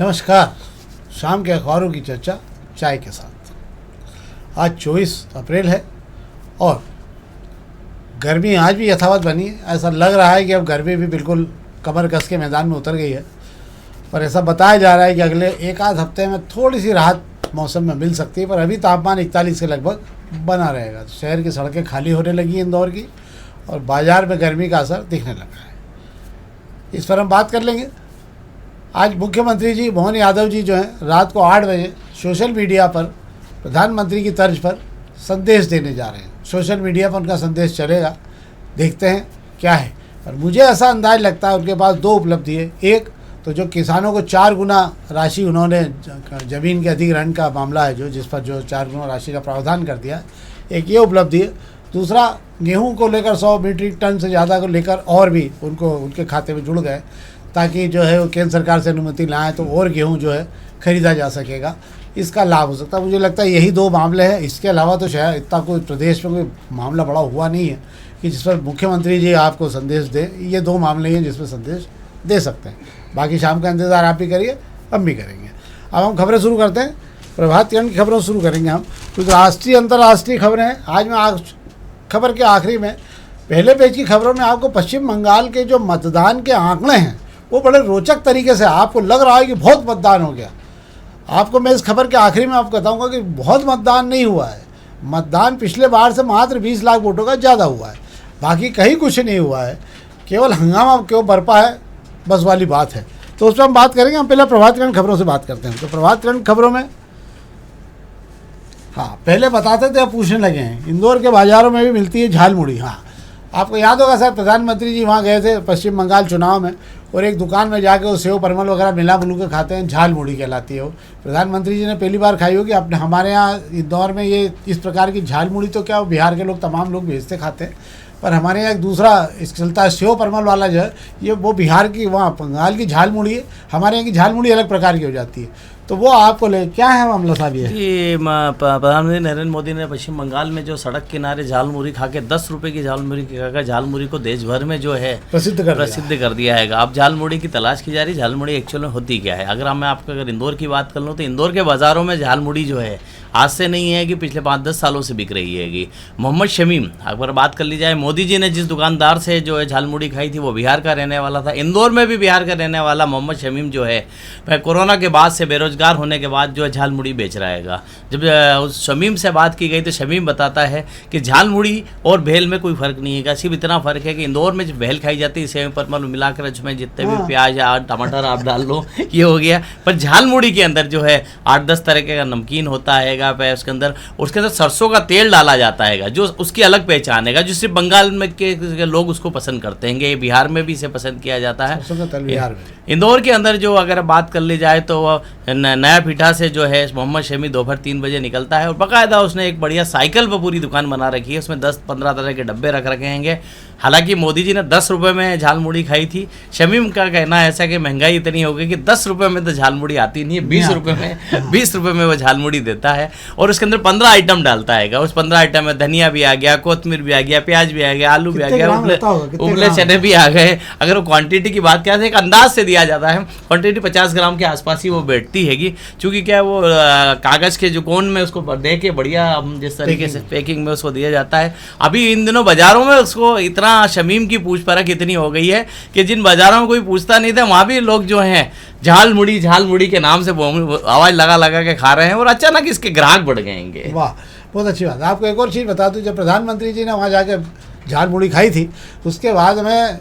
नमस्कार। शाम के अखबारों की चर्चा चाय के साथ। आज 24 अप्रैल है और गर्मी आज भी यथावत बनी है। ऐसा लग रहा है कि अब गर्मी भी बिल्कुल कमर कस के मैदान में उतर गई है, पर ऐसा बताया जा रहा है कि अगले एक आध हफ्ते में थोड़ी सी राहत मौसम में मिल सकती है। पर अभी तापमान 41 के लगभग बना रहेगा। शहर की सड़कें खाली होने लगी हैं इंदौर की, और बाज़ार में गर्मी का असर दिखने लगा है। इस पर हम बात कर लेंगे। आज मुख्यमंत्री जी मोहन यादव जी जो हैं रात को 8 बजे सोशल मीडिया पर प्रधानमंत्री की तर्ज पर संदेश देने जा रहे हैं। सोशल मीडिया पर उनका संदेश चलेगा, देखते हैं क्या है। पर मुझे ऐसा अंदाज लगता है उनके पास दो उपलब्धि है। एक तो जो किसानों को 4 गुना राशि उन्होंने ज़मीन के अधिग्रहण का मामला है, जो जिस पर जो 4 गुना राशि का प्रावधान कर दिया, एक ये उपलब्धि है। दूसरा, गेहूं को लेकर 100 मीट्रिक टन से ज़्यादा को लेकर और भी उनको उनके खाते में जुड़ गए, ताकि जो है वो केंद्र सरकार से अनुमति लाएँ तो और गेहूं जो है ख़रीदा जा सकेगा। इसका लाभ हो सकता है। मुझे लगता है यही 2 मामले हैं। इसके अलावा तो शायद इतना कोई प्रदेश में कोई मामला बड़ा हुआ नहीं है कि जिस पर मुख्यमंत्री जी आपको संदेश दें। ये 2 मामले हैं जिसमें संदेश दे सकते हैं। बाकी शाम का इंतज़ार आप भी करिए, हम भी करेंगे। अब हम खबरें शुरू करते हैं। प्रभात किरण की खबरों शुरू करेंगे हम, क्योंकि राष्ट्रीय अंतर्राष्ट्रीय खबरें हैं। आज मैं खबर के आखिरी में पहले पेज की खबरों में आपको पश्चिम बंगाल के जो मतदान के आंकड़े हैं वो बड़े रोचक तरीके से, आपको लग रहा है कि बहुत मतदान हो गया। आपको मैं इस खबर के आखिरी में आपको बताऊंगा कि बहुत मतदान नहीं हुआ है। मतदान पिछले बार से मात्र 20 लाख वोटों का ज़्यादा हुआ है। बाकी कहीं कुछ नहीं हुआ है, केवल हंगामा क्यों बरपा है बस वाली बात है। तो उस पर हम बात करेंगे। हम पहले प्रभात किरण खबरों से बात करते हैं। तो प्रभात किरण खबरों में पहले बताते थे, अब पूछने लगे हैं। इंदौर के बाज़ारों में भी मिलती है झालमुड़ी। आपको याद होगा सर, प्रधानमंत्री जी वहाँ गए थे पश्चिम बंगाल चुनाव में, और एक दुकान में जाके वो सेव परमल वगैरह मिला बुलू के खाते हैं। झालमुड़ी कहलाती है वो। प्रधानमंत्री जी ने पहली बार खाई होगी। अपने हमारे यहाँ इंदौर में ये इस प्रकार की झालमुड़ी तो क्या बिहार के लोग तमाम लोग भेजते खाते हैं, पर हमारे यहाँ एक दूसरा चलता है सेव परमल वाला जो है, ये वो बिहार की वहाँ बंगाल की झालमुड़ी है। हमारे यहाँ की झालमुड़ी अलग प्रकार की हो जाती है। तो वो आपको ले क्या है मामला साहब? ये प्रधानमंत्री नरेंद्र मोदी ने पश्चिम बंगाल में जो सड़क किनारे झालमुड़ी खा के 10 रुपये की झालमुड़ी खाकर झालमुड़ी को देश भर में जो है प्रसिद्ध कर दिया है। अब झालमुड़ी की तलाश की जा रही है। झालमुड़ी एक्चुअल में होती क्या है? मैं आपको अगर इंदौर की बात कर लूँ तो इंदौर के बाज़ारों में झालमुड़ी जो है आज से नहीं है कि पिछले 5-10 सालों से बिक रही है। मोहम्मद शमीम, अगर बात कर ली जाए, मोदी जी ने जिस दुकानदार से जो है झालमुड़ी खाई थी वो बिहार का रहने वाला था। इंदौर में भी बिहार का रहने वाला मोहम्मद शमीम जो है कोरोना के बाद से बेरोजगार होने के बाद जो है झालमुड़ी बेच रहेगा। जब उस शमीम से बात की गई तो शमीम बताता है कि झालमुड़ी और भेल में कोई फ़र्क नहीं है। सिर्फ इतना फ़र्क है कि इंदौर में जो भेल खाई जाती है सेव परमल मिलाकर उसमें जितने भी प्याज या टमाटर आप डाल लो ये हो गया। पर झालमुड़ी के अंदर जो है 8-10 तरह का नमकीन होता है उसके अंदर सरसों का तेल डाला जाता है, जो उसकी अलग पहचान है, जो सिर्फ बंगाल में के लोग उसको पसंद करते हैं। बिहार में भी इसे पसंद किया जाता है। बिहार में इंदौर के अंदर जो अगर बात कर ली जाए तो नया पीठा से जो है मोहम्मद शमी दोपहर 3 बजे निकलता है, और बाकायदा उसने एक बढ़िया साइकिल पर पूरी दुकान बना रखी है। उसमें 10-15 तरह के डब्बे रख रखे हैं। हालांकि मोदी जी ने 10 रुपये में झालमुड़ी खाई थी। शमीम का कहना ऐसा कि महंगाई इतनी हो गई कि 10 रुपये में तो झालमुड़ी आती नहीं है, 20 रुपये में वो झालमुड़ी देता है, और उसके अंदर 15 आइटम डालता है। उस 15 आइटम में धनिया भी आ गया, कोतमीर भी आ गया, प्याज भी आ गया, आलू भी आ गया, उबले चने भी आ गए। अगर वो क्वांटिटी की बात किया तो एक अंदाज से दिया जाता है, क्वांटिटी 50 ग्राम के आसपास ही वो बैठती हैगी। चूँकि क्या वो कागज़ के जो कोन में उसको दे के बढ़िया जिस तरीके से पैकिंग में उसको दिया जाता है। अभी इन दिनों बाज़ारों में उसको इतना शमीम की पूछ परख इतनी हो गई है कि जिन बाज़ारों में कोई पूछता नहीं था वहाँ भी लोग जो हैं झालमुड़ी के नाम से आवाज़ लगा के खा रहे हैं, और अचानक इसके ग्राहक बढ़ गएंगे। वाह, बहुत अच्छी बात। आपको एक और चीज़ बता दूं, जब प्रधानमंत्री जी ने वहाँ जाके झालमुड़ी खाई थी उसके बाद में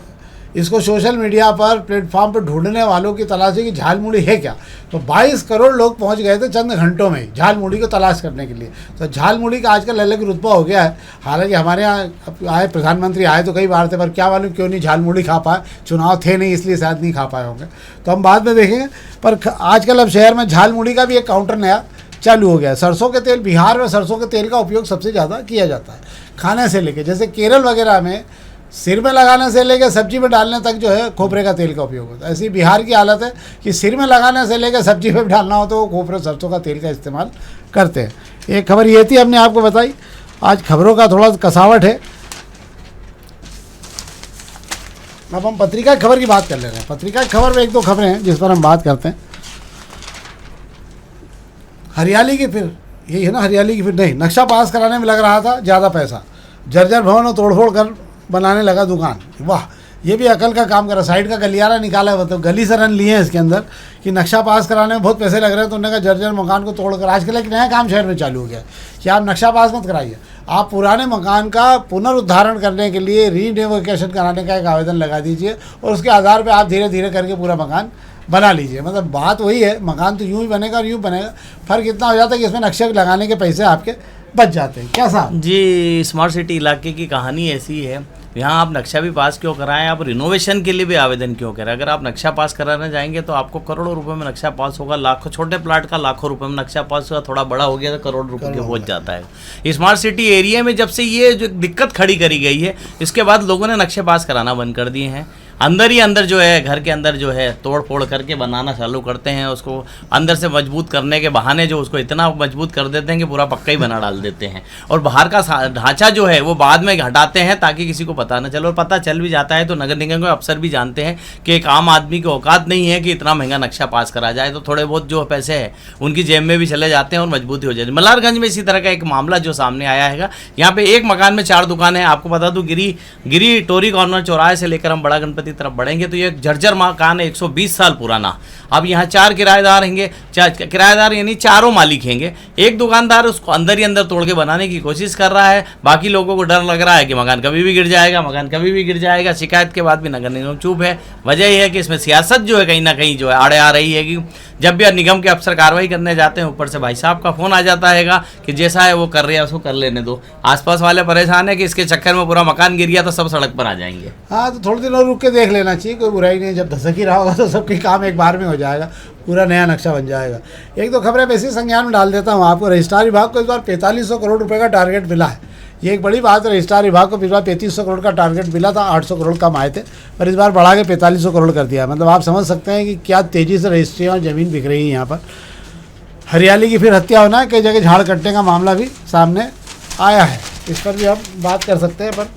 इसको सोशल मीडिया पर प्लेटफॉर्म पर ढूंढने वालों की तलाश है कि झालमुड़ी है क्या। तो 22 करोड़ लोग पहुंच गए थे चंद घंटों में झालमुड़ी को तलाश करने के लिए। तो झालमुड़ी का आजकल अलग रुतबा हो गया है। हालांकि हमारे यहाँ आए प्रधानमंत्री आए तो कई बार थे, पर क्या मालूम क्यों नहीं झालमुड़ी खा पाए। चुनाव थे नहीं इसलिए शायद नहीं खा पाए होंगे, तो हम बाद में देखेंगे। पर आजकल अब शहर में झालमुड़ी का भी एक काउंटर नया चालू हो गया है। सरसों के तेल, बिहार में सरसों के तेल का उपयोग सबसे ज़्यादा किया जाता है खाने से लेके। जैसे केरल वगैरह में सिर में लगाने से लेकर सब्जी में डालने तक जो है खोपरे का तेल का उपयोग होता है। ऐसी बिहार की हालत है कि सिर में लगाने से लेकर सब्जी में डालना हो तो वो खोपरे सरसों का तेल का इस्तेमाल करते हैं। एक खबर ये थी, हमने आपको बताई। आज खबरों का थोड़ा कसावट है। अब हम पत्रिका खबर की बात कर ले रहे हैं। पत्रिका खबर में 1-2 खबरें हैं जिस पर हम बात करते हैं। हरियाली की फिर यही है ना, हरियाली की फिर नहीं, नक्शा पास कराने में लग रहा था ज़्यादा पैसा, जर्जर भवन और तोड़फोड़ कर बनाने लगा दुकान। वाह, ये भी अकल का काम करा, साइड का गलियारा निकाला है, मतलब गली से रन लिए हैं इसके अंदर कि नक्शा पास कराने में बहुत पैसे लग रहे हैं, तो उन्होंने कहा जर्जर मकान को तोड़कर, आजकल एक नया काम शहर में चालू हो गया कि आप नक्शा पास मत कराइए, आप पुराने मकान का पुनरुद्धारण करने के लिए रीनेवोकेशन कराने का एक आवेदन लगा दीजिए और उसके आधार पर आप धीरे धीरे करके पूरा मकान बना लीजिए। मतलब बात वही है, मकान तो यूँ ही बनेगा और यूँ बनेगा, फ़र्क इतना हो जाता है कि इसमें नक्शे लगाने के पैसे आपके बच जाते हैं। क्या साहब जी, स्मार्ट सिटी इलाके की कहानी ऐसी है, यहाँ आप नक्शा भी पास क्यों कराएं, आप रिनोवेशन के लिए भी आवेदन क्यों करें। अगर आप नक्शा पास कराने जाएंगे तो आपको करोड़ों रुपए में नक्शा पास होगा, लाखों, छोटे प्लाट का लाखों रुपए में नक्शा पास होगा, थोड़ा बड़ा हो गया तो करोड़ रुपए के पहुंच जाता है। स्मार्ट सिटी एरिया में जब से ये जो दिक्कत खड़ी करी गई है, इसके बाद लोगों ने नक्शे पास कराना बंद कर दिए हैं। अंदर ही अंदर जो है, घर के अंदर जो है तोड़ फोड़ करके बनाना चालू करते हैं, उसको अंदर से मजबूत करने के बहाने जो उसको इतना मजबूत कर देते हैं कि पूरा पक्का ही बना डाल देते हैं, और बाहर का ढांचा जो है वो बाद में हटाते हैं ताकि किसी को पता न चले, और पता चल भी जाता है तो नगर निगम के अफसर भी जानते हैं कि एक आम आदमी की औकात नहीं है कि इतना महंगा नक्शा पास करा जाए, तो थोड़े बहुत जो पैसे हैं उनकी जेब में भी चले जाते हैं और मजबूती हो जाती है। मल्हारगंज में इसी तरह का एक मामला जो सामने आया है, यहाँ पे एक मकान में 4 दुकानें हैं। आपको बता दूं, गिरी टोरी कॉर्नर चौराहे से लेकर हम बड़ा गणपति तरफ बढ़ेंगे तो ये जर्जर मकान है 120 साल पुराना। अब यहाँ 4 किराएदार होंगे, किराएदार यानी चारों मालिक होंगे। एक दुकानदार उसको अंदर ही अंदर तोड़ के बनाने की कोशिश कर रहा है, बाकी लोगों को डर लग रहा है कि मकान कभी भी गिर जाएगा, मकान कभी भी गिर जाएगा। शिकायत के बाद भी नगर निगम चुप है। वजह यह है कि इसमें सियासत जो है कहीं ना कहीं जो है आड़े आ रही है कि जब भी निगम के अफसर कार्रवाई करने जाते हैं, ऊपर से भाई साहब का फोन आ जाता है कि जैसा है वो कर रहे हैं उसको कर लेने दो। आसपास वाले परेशान है कि इसके चक्कर में पूरा मकान गिर गया तो सब सड़क पर आ जाएंगे। हाँ, तो थोड़े दिन और रुक के देख लेना चाहिए, कोई बुराई नहीं। जब धसक ही रहा होगा तो सबके काम एक बार में हो जाएगा, पूरा नया नक्शा बन जाएगा। एक दो खबरें वैसे संज्ञान में डाल देता हूँ आपको। रजिस्ट्रार विभाग को इस बार 4500 करोड़ रुपए का टारगेट मिला है। ये एक बड़ी बात है। रजिस्ट्रार विभाग को पिछले बार 3300 करोड़ का टारगेट मिला था, 800 करोड़ कम आए थे, पर इस बार बढ़ा के 4500 करोड़ कर दिया। मतलब आप समझ सकते हैं कि क्या तेज़ी से रजिस्ट्रियाँ और ज़मीन बिक रही है यहाँ पर। हरियाली की फिर हत्या होना है, कई जगह झाड़ कटने का मामला भी सामने आया है, इस पर भी हम बात कर सकते हैं। पर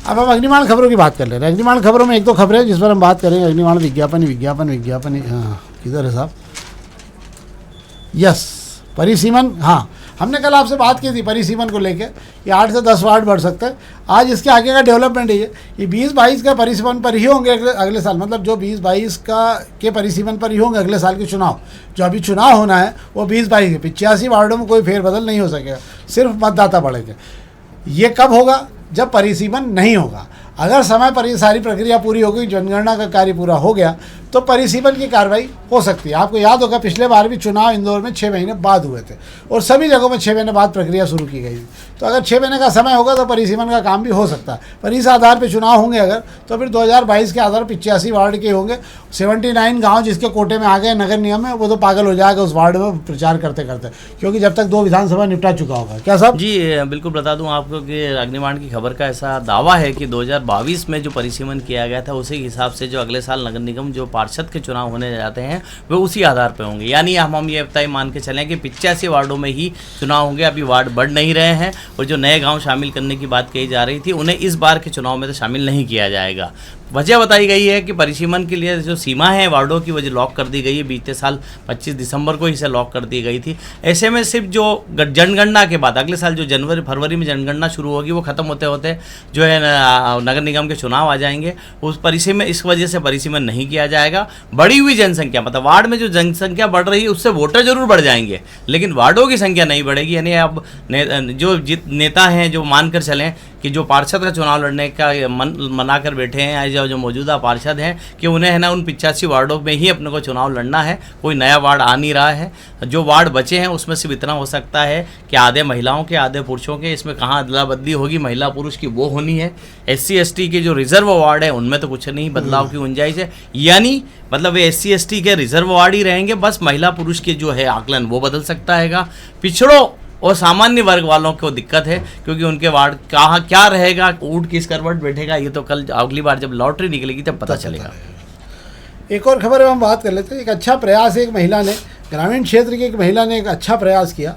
अब हम अग्निमाण खबरों की बात कर ले रहे हैं। अग्निमाण खबरों में एक दो खबरें जिस पर हम बात करेंगे। अग्निमाण विज्ञापन हाँ, किधर है साहब? यस, परिसीमन। हाँ, हमने कल आपसे बात की थी परिसीमन को लेकर, ये 8 से 10 वार्ड बढ़ सकते हैं। आज इसके आगे का डेवलपमेंट है ये 20-22 का परिसीमन पर ही होंगे अगले साल। मतलब जो 20-22 के परिसीमन पर ही होंगे अगले साल के चुनाव। जो अभी चुनाव होना है वो 20-22 के 85 वार्डों में कोई फेरबदल नहीं हो सकेगा, सिर्फ मतदाता बढ़ेंगे। ये कब होगा? जब परिसीमन नहीं होगा। अगर समय पर ये सारी प्रक्रिया पूरी हो गई, जनगणना का कार्य पूरा हो गया, तो परिसीमन की कार्रवाई हो सकती है। आपको याद होगा पिछले बार भी चुनाव इंदौर में 6 महीने बाद हुए थे और सभी जगहों में 6 महीने बाद प्रक्रिया शुरू की गई। तो अगर 6 महीने का समय होगा तो परिसीमन का काम भी हो सकता है। पर इस आधार पर चुनाव होंगे अगर, तो फिर 2022 के आधार पर 85 वार्ड के होंगे। 79 गाँव जिसके कोटे में आ गए नगर निगम में, वो तो पागल हो जाएगा उस वार्ड में प्रचार करते करते, क्योंकि जब तक 2 विधानसभा निपटा चुका होगा। क्या साहब? जी बिल्कुल, बता दूं आपको कि अग्निमाण की खबर का ऐसा दावा है कि 2022 में जो परिसीमन किया गया था उसी हिसाब से जो अगले साल नगर निगम जो पार्षद के चुनाव होने जाते हैं वो उसी आधार पर होंगे। यानी हम ये तय मान के चलें कि 85 वार्डों में ही चुनाव होंगे। अभी वार्ड बढ़ नहीं रहे हैं और जो नए गांव शामिल करने की बात कही जा रही थी उन्हें इस बार के चुनाव में तो शामिल नहीं किया जाएगा। वजह बताई गई है कि परिसीमन के लिए जो सीमा है वार्डों की वजह लॉक कर दी गई है। बीते साल 25 दिसंबर को इसे लॉक कर दी गई थी। ऐसे में सिर्फ जो जनगणना के बाद अगले साल जो जनवरी फरवरी में जनगणना शुरू होगी वो खत्म होते होते जो है नगर निगम के चुनाव आ जाएंगे। उस परिसीमन, इस वजह से परिसीमन नहीं किया जाएगा। बढ़ी हुई जनसंख्या, मतलब वार्ड में जो जनसंख्या बढ़ रही है उससे वोटर जरूर बढ़ जाएंगे, लेकिन वार्डों की संख्या नहीं बढ़ेगी। यानी अब जो नेता हैं जो मानकर चलें कि जो पार्षद का चुनाव लड़ने का मना कर बैठे हैं, जो मौजूदा पार्षद हैं, कि उन्हें है ना उन 85 वार्डों में ही अपने को चुनाव लड़ना है। कोई नया वार्ड आ नहीं रहा है। जो वार्ड बचे हैं उसमें सिर्फ इतना हो सकता है कि आधे महिलाओं के आधे पुरुषों के। इसमें कहाँ अदला बदली होगी महिला पुरुष की, वो होनी है। SC ST के जो रिजर्व वार्ड है उनमें तो कुछ नहीं बदलाव की गुंजाइश है। यानी मतलब वे SC ST के रिजर्व वार्ड ही रहेंगे, बस महिला पुरुष के जो है आकलन वो बदल सकता है। पिछड़ों और सामान्य वर्ग वालों को दिक्कत है, क्योंकि उनके वार्ड कहाँ क्या रहेगा, ऊँट किस करवट बैठेगा, ये तो कल अगली बार जब लॉटरी निकलेगी तब पता चलेगा। एक और खबर हम बात कर लेते हैं। एक अच्छा प्रयास, एक महिला ने, ग्रामीण क्षेत्र की एक महिला ने एक अच्छा प्रयास किया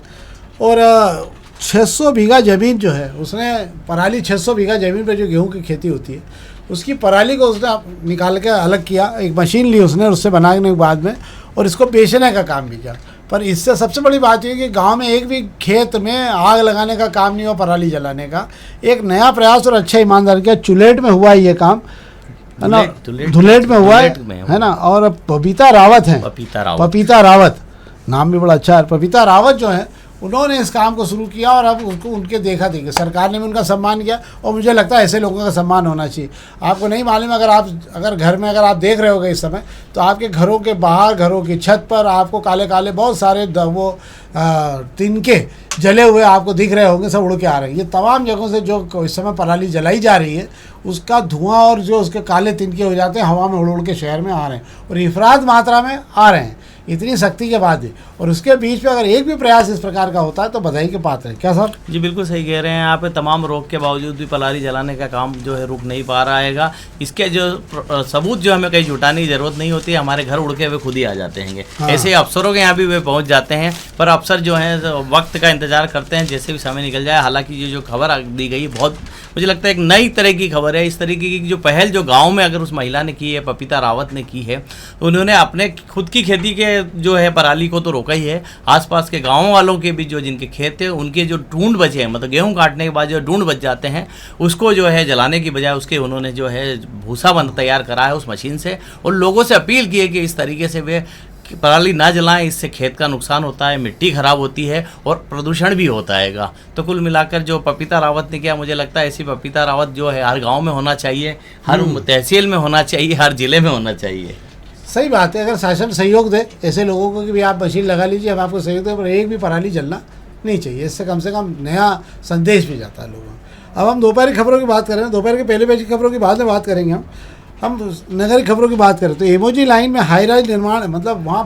और 600 बीघा ज़मीन जो है उसने पराली, 600 बीघा ज़मीन पर जो गेहूं की खेती होती है उसकी पराली को उसने निकाल के अलग किया। एक मशीन ली उसने और उससे बनाने के बाद में और इसको बेचने का काम भी किया। पर इससे सबसे बड़ी बात ये कि गांव में एक भी खेत में आग लगाने का काम नहीं हुआ, पराली जलाने का। एक नया प्रयास और अच्छा ईमानदारी का चुलेट में हुआ है ये काम, है ना, धुलेट में हुआ है ना। और पपीता रावत है, पपीता रावत नाम भी बड़ा अच्छा है। पपीता रावत जो है उन्होंने इस काम को शुरू किया और अब उसको उनके देखा देखी सरकार ने भी उनका सम्मान किया, और मुझे लगता है ऐसे लोगों का सम्मान होना चाहिए। आपको नहीं मालूम, अगर घर में अगर आप देख रहे होगे इस समय, तो आपके घरों के बाहर, घरों की छत पर आपको काले काले बहुत सारे वो तिनके जले हुए आपको दिख रहे होंगे, सब उड़ के आ रहे हैं। ये तमाम जगहों से जो इस समय पराली जलाई जा रही है उसका धुआं और जो उसके काले तिनके हो जाते हैं हवा में उड़ उड़ के शहर में आ रहे हैं, और इफरात मात्रा में आ रहे हैं इतनी सख्ती के बाद भी। और उसके बीच में अगर एक भी प्रयास इस प्रकार का होता है तो बधाई के पात्र है। क्या साहब? जी बिल्कुल सही कह रहे हैं आप। तमाम रोक के बावजूद भी पराली जलाने का काम जो है रुक नहीं पा रहा है। इसके जो सबूत जो हमें कहीं जुटाने की जरूरत नहीं होती है, हमारे घर उड़ के वे खुद ही आ जाते हैं। हाँ। ऐसे अफसरों के यहाँ भी वे पहुँच जाते हैं, पर अफसर जो है वक्त का इंतजार करते हैं जैसे भी समय निकल जाए। हालांकि ये जो खबर दी गई बहुत मुझे लगता है एक नई तरह की खबर है। इस तरीके की जो पहल जो गाँव में अगर उस महिला ने की है, पपीता रावत ने की है, उन्होंने अपने खुद की खेती के जो है पराली को तो रोका ही है, आसपास के गाँव वालों के भी जो जिनके खेत थे उनके जो ढूंढ बचे हैं, मतलब गेहूं काटने के बाद जो ढूंढ बच जाते हैं उसको जो है जलाने की बजाय उसके उन्होंने जो है भूसा बंद तैयार करा है उस मशीन से, और लोगों से अपील की है कि इस तरीके से वे पराली ना जलाएं, इससे खेत का नुकसान होता है, मिट्टी खराब होती है और प्रदूषण भी होता है। तो कुल मिलाकर जो पपीता रावत ने किया, मुझे लगता है ऐसी पपीता रावत जो है हर गांव में होना चाहिए, हर तहसील में होना चाहिए, हर जिले में होना चाहिए। सही बात है। अगर शासन सहयोग दे ऐसे लोगों को कि भी आप मशीन लगा लीजिए, हम आपको सहयोग दें, पर एक भी पराली जलना नहीं चाहिए। इससे कम से कम नया संदेश भी जाता है लोगों को। अब हम दोपहर की खबरों की बात कर रहे हैं, दोपहर के पहले पेज की खबरों की बाद में बात करेंगे। हम नगर खबरों की बात करें तो एमओजी लाइन में हाई राइज निर्माण, मतलब वहाँ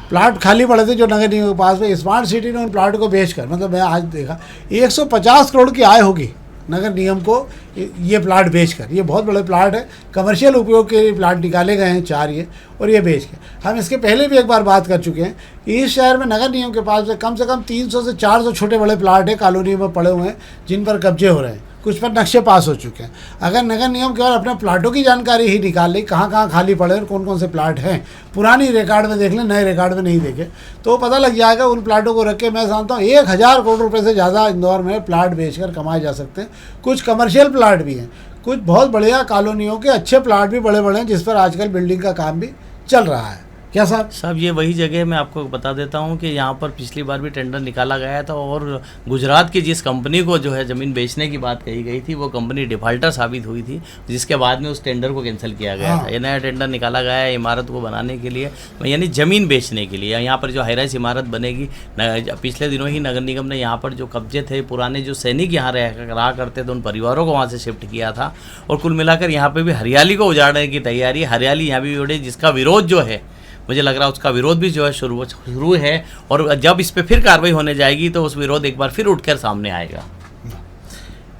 प्लाट खाली पड़े थे जो नगर निगम के पास में, स्मार्ट सिटी ने उन प्लाट को बेचकर, मतलब मैं आज देखा 150 करोड़ की आय होगी नगर निगम को ये प्लाट बेचकर। ये बहुत बड़े प्लाट है, कमर्शियल उपयोग के लिए प्लाट निकाले गए हैं 4 ये, और ये बेच के। हम इसके पहले भी एक बार बात कर चुके हैं कि इस शहर में नगर निगम के पास में कम से कम 300 से 400 छोटे बड़े प्लाट है कॉलोनियों में पड़े हुए हैं जिन पर कब्जे हो रहे हैं, कुछ पर नक्शे पास हो चुके हैं। अगर नगर निगम केवल अपने प्लाटों की जानकारी ही निकाल ले, कहाँ कहाँ खाली पड़े और कौन कौन से प्लाट हैं, पुरानी रिकॉर्ड में देख लें, नए रिकॉर्ड में नहीं देखे, तो पता लग जाएगा। उन प्लाटों को रख के मैं समझता हूँ 1000 करोड़ रुपए से ज़्यादा इंदौर में प्लाट बेचकर कमाए जा सकते हैं। कुछ कमर्शियल प्लाट भी हैं, कुछ बहुत बढ़िया कॉलोनियों के अच्छे प्लाट भी बड़े बड़े हैं जिस पर आजकल बिल्डिंग का काम भी चल रहा है। क्या साहब? ये वही जगह मैं आपको बता देता हूँ कि यहाँ पर पिछली बार भी टेंडर निकाला गया था, और गुजरात की जिस कंपनी को जो है ज़मीन बेचने की बात कही गई थी वो कंपनी डिफ़ाल्टर साबित हुई थी, जिसके बाद में उस टेंडर को कैंसिल किया गया था। ये नया टेंडर निकाला गया है इमारत को बनाने के लिए, यानी ज़मीन बेचने के लिए। यहाँ पर जो हाईराइज इमारत बनेगी, पिछले दिनों ही नगर निगम ने यहाँ पर जो कब्जे थे, पुराने जो सैनिक यहाँ रहा करते थे, उन परिवारों को वहाँ से शिफ्ट किया था। और कुल मिलाकर यहाँ पर भी हरियाली को उजाड़ने की तैयारी, हरियाली यहाँ भी उड़े, जिसका विरोध जो है मुझे लग रहा है उसका विरोध भी जो है शुरू है, और जब इस पे फिर कार्रवाई होने जाएगी तो उस विरोध एक बार फिर उठकर सामने आएगा।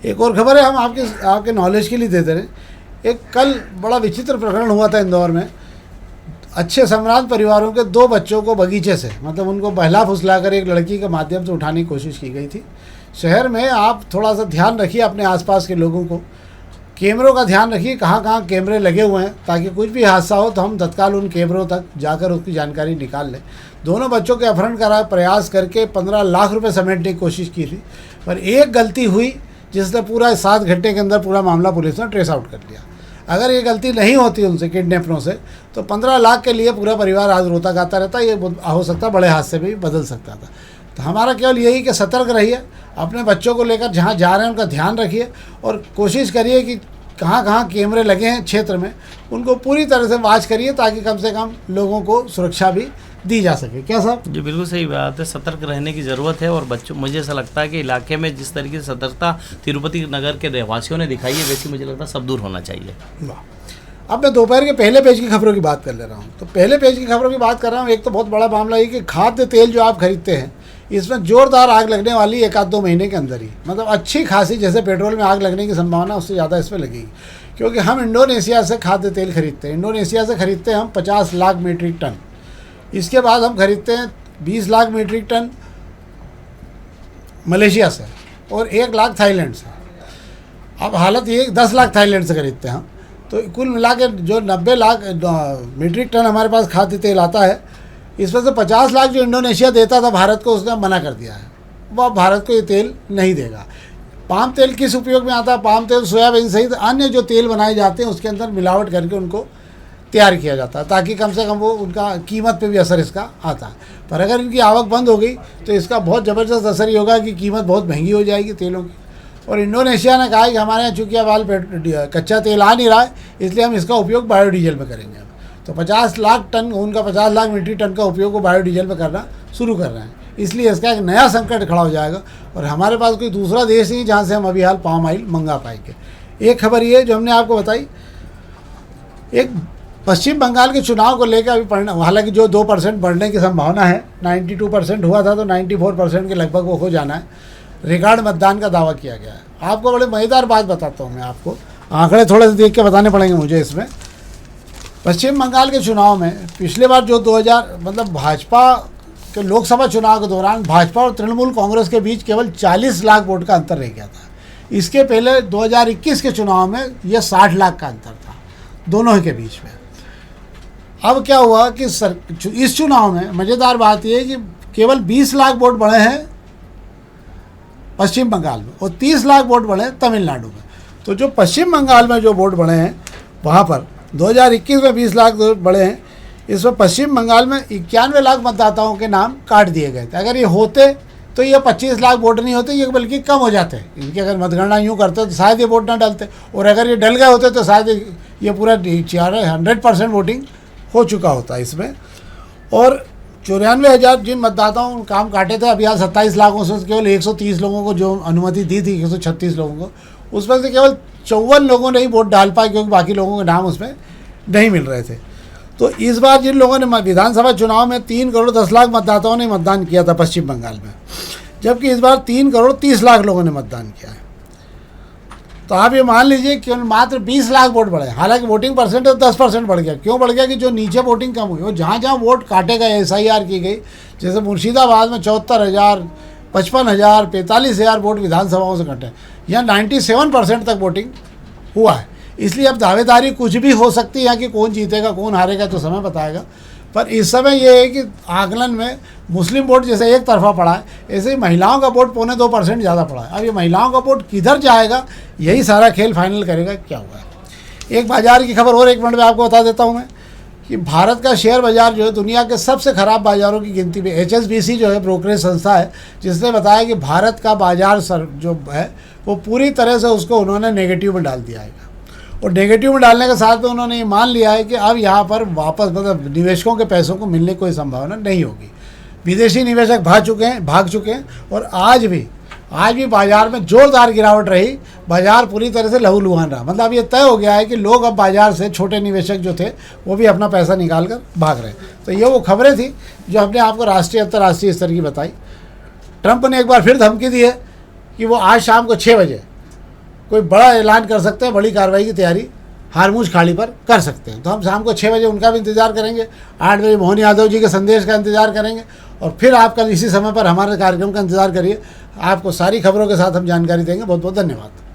एक और खबर है हम आपके नॉलेज के लिए देते रहे। एक कल बड़ा विचित्र प्रकरण हुआ था इंदौर में। अच्छे सम्राट परिवारों के 2 बच्चों को बगीचे से, मतलब उनको बहला फुसला कर एक लड़की के माध्यम से उठाने की कोशिश की गई थी। शहर में आप थोड़ा सा ध्यान रखिए अपने आसपास के लोगों को, कैमरों का ध्यान रखिए, कहाँ कहाँ कैमरे लगे हुए हैं, ताकि कुछ भी हादसा हो तो हम तत्काल उन कैमरों तक जाकर उसकी जानकारी निकाल लें। दोनों बच्चों के अपहरण का प्रयास करके 15 लाख रुपए समेटने की कोशिश की थी, पर एक गलती हुई जिसने पूरा 7 घंटे के अंदर पूरा मामला पुलिस ने ट्रेस आउट कर लिया। अगर ये गलती नहीं होती उनसे, किडनैपरों से, तो 15 लाख के लिए पूरा परिवार आज रोता गाता रहता। ये हो सकता बड़े हादसे में भी बदल सकता था। तो हमारा केवल यही कि सतर्क रहिए, अपने बच्चों को लेकर जहाँ जा रहे हैं उनका ध्यान रखिए, और कोशिश करिए कि कहाँ कहाँ कैमरे लगे हैं क्षेत्र में उनको पूरी तरह से वॉच करिए, ताकि कम से कम लोगों को सुरक्षा भी दी जा सके। क्या साहब? जी बिल्कुल सही बात है, सतर्क रहने की ज़रूरत है। और बच्चों, मुझे ऐसा लगता है कि इलाके में जिस तरीके से सतर्कता तिरुपति नगर के रहवासियों ने दिखाई है, वैसी मुझे लगता है सब दूर होना चाहिए। वाह। अब मैं दोपहर के पहले पेज की खबरों की बात कर ले रहा हूँ। तो पहले पेज की खबरों की बात कर रहा हूँ। एक तो बहुत बड़ा मामला है कि खाद्य तेल जो आप खरीदते हैं, इसमें जोरदार आग लगने वाली 1-2 महीने के अंदर ही, मतलब अच्छी खासी, जैसे पेट्रोल में आग लगने की संभावना उससे ज़्यादा इसमें लगेगी, क्योंकि हम इंडोनेशिया से खाद्य तेल खरीदते हैं। इंडोनेशिया से खरीदते हैं हम 50 लाख मीट्रिक टन। इसके बाद हम खरीदते हैं 20 लाख मीट्रिक टन मलेशिया से और 1 लाख थाईलैंड से। अब हालत ये 10 लाख थाईलैंड से खरीदते हैं हम। तो कुल मिला के जो 90 लाख मीट्रिक टन हमारे पास खाद्य तेल आता है, इसमें से 50 लाख जो इंडोनेशिया देता था भारत को, उसने मना कर दिया है, वह भारत को ये तेल नहीं देगा। पाम तेल किस उपयोग में आता है? पाम तेल सोयाबीन सहित अन्य जो तेल बनाए जाते हैं उसके अंदर मिलावट करके उनको तैयार किया जाता है, ताकि कम से कम वो उनका कीमत पे भी असर इसका आता है। पर अगर इनकी आवक बंद हो गई तो इसका बहुत ज़बरदस्त असर ये होगा कि कीमत बहुत महंगी हो जाएगी तेलों की। और इंडोनेशिया ने कहा है कि हमारे यहाँ चूँकि अब कच्चा तेल आ नहीं रहा है, इसलिए हम इसका उपयोग बायोडीजल में करेंगे। तो 50 लाख टन, उनका 50 लाख मीट्रिक टन का उपयोग वो बायोडीजल में करना शुरू कर रहे हैं। इसलिए इसका एक नया संकट खड़ा हो जाएगा और हमारे पास कोई दूसरा देश नहीं जहाँ से हम अभी हाल पाम ऑयल मंगा पाएंगे। एक खबर ये जो हमने आपको बताई, एक पश्चिम बंगाल के चुनाव को लेकर अभी हालांकि जो 2% बढ़ने की संभावना है, 92% हुआ था तो 94% के लगभग वो हो जाना है। रिकॉर्ड मतदान का दावा किया गया है। आपको बड़े मज़ेदार बात बताता हूँ मैं आपको, आंकड़े थोड़े से देख के बताने पड़ेंगे मुझे इसमें। पश्चिम बंगाल के चुनाव में पिछले बार जो 2000 मतलब भाजपा के लोकसभा चुनाव के दौरान भाजपा और तृणमूल कांग्रेस के बीच केवल 40 लाख वोट का अंतर रह गया था। इसके पहले 2021 के चुनाव में यह 60 लाख का अंतर था दोनों के बीच में। अब क्या हुआ कि इस चुनाव में मज़ेदार बात यह है कि केवल 20 लाख वोट बढ़े हैं पश्चिम बंगाल में और 30 लाख वोट बढ़े हैं तमिलनाडु में। तो जो पश्चिम बंगाल में जो वोट बढ़े हैं वहाँ पर 2021 में 20 लाख बढ़े हैं, इसमें पश्चिम बंगाल में 91 लाख मतदाताओं के नाम काट दिए गए थे। अगर ये होते तो ये 25 लाख वोट नहीं होते, ये बल्कि कम हो जाते। इनकी अगर मतगणना यूँ करते तो शायद ये वोट ना डलते, और अगर ये डल गए होते तो शायद ये पूरा 100% वोटिंग हो चुका होता इसमें। और 94,000 जिन मतदाताओं ने काम काटे थे, अभी आज 27 लाखों से केवल 130 लोगों को जो अनुमति दी थी, 136 लोगों को, उसमें से केवल 54 लोगों ने ही वोट डाल पाए क्योंकि बाकी लोगों के नाम उसमें नहीं मिल रहे थे। तो इस बार जिन लोगों ने विधानसभा चुनाव में 3 करोड़ 10 लाख मतदाताओं ने मतदान किया था पश्चिम बंगाल में, जबकि इस बार 3 करोड़ 30 लाख लोगों ने मतदान किया है। तो आप ये मान लीजिए कि मात्र 20 लाख वोट बढ़े। हालांकि वोटिंग परसेंटेज 10% बढ़ गया। क्यों बढ़ गया? कि जो नीचे वोटिंग कम हुई, वो जहाँ जहाँ वोट काटे गए, SIR की गई, जैसे मुर्शिदाबाद में 74,000, 55,000, 45,000 वोट विधानसभाओं से कटे, यहाँ 97% तक वोटिंग हुआ है। इसलिए अब दावेदारी कुछ भी हो सकती है यहाँ कि कौन जीतेगा कौन हारेगा तो समय बताएगा। पर इस समय ये है कि आकलन में मुस्लिम वोट जैसे एक तरफा पड़ा है, ऐसे ही महिलाओं का वोट 0.25% ज़्यादा पड़ा है। अब ये महिलाओं का वोट किधर जाएगा, यही सारा खेल फाइनल करेगा क्या हुआ है। एक बाजार की खबर और 1 मिनट में आपको बता देता हूँ मैं कि भारत का शेयर बाजार जो है दुनिया के सबसे ख़राब बाज़ारों की गिनती में HSBC जो है ब्रोकरेज संस्था है, जिसने बताया कि भारत का बाजार जो है वो पूरी तरह से उसको उन्होंने नेगेटिव में डाल दिया है। और नेगेटिव में डालने के साथ में उन्होंने ये मान लिया है कि अब यहाँ पर वापस मतलब निवेशकों के पैसों को मिलने की कोई संभावना नहीं होगी। विदेशी निवेशक भाग चुके हैं और आज भी बाज़ार में ज़ोरदार गिरावट रही। बाज़ार पूरी तरह से लहूलुहान रहा। मतलब ये तय हो गया है कि लोग अब बाज़ार से, छोटे निवेशक जो थे वो भी अपना पैसा निकाल कर भाग रहे हैं। तो ये वो खबरें थी जो हमने आपको राष्ट्रीय अंतर्राष्ट्रीय स्तर की बताई। ट्रंप ने एक बार फिर धमकी दी है कि वो आज शाम को 6 बजे कोई बड़ा ऐलान कर सकते हैं, बड़ी कार्रवाई की तैयारी हारमुज खाड़ी पर कर सकते हैं। तो हम शाम को 6 बजे उनका भी इंतज़ार करेंगे, 8 बजे मोहन यादव जी के संदेश का इंतज़ार करेंगे, और फिर आप कल इसी समय पर हमारे कार्यक्रम का इंतज़ार करिए। आपको सारी खबरों के साथ हम जानकारी देंगे। बहुत बहुत धन्यवाद।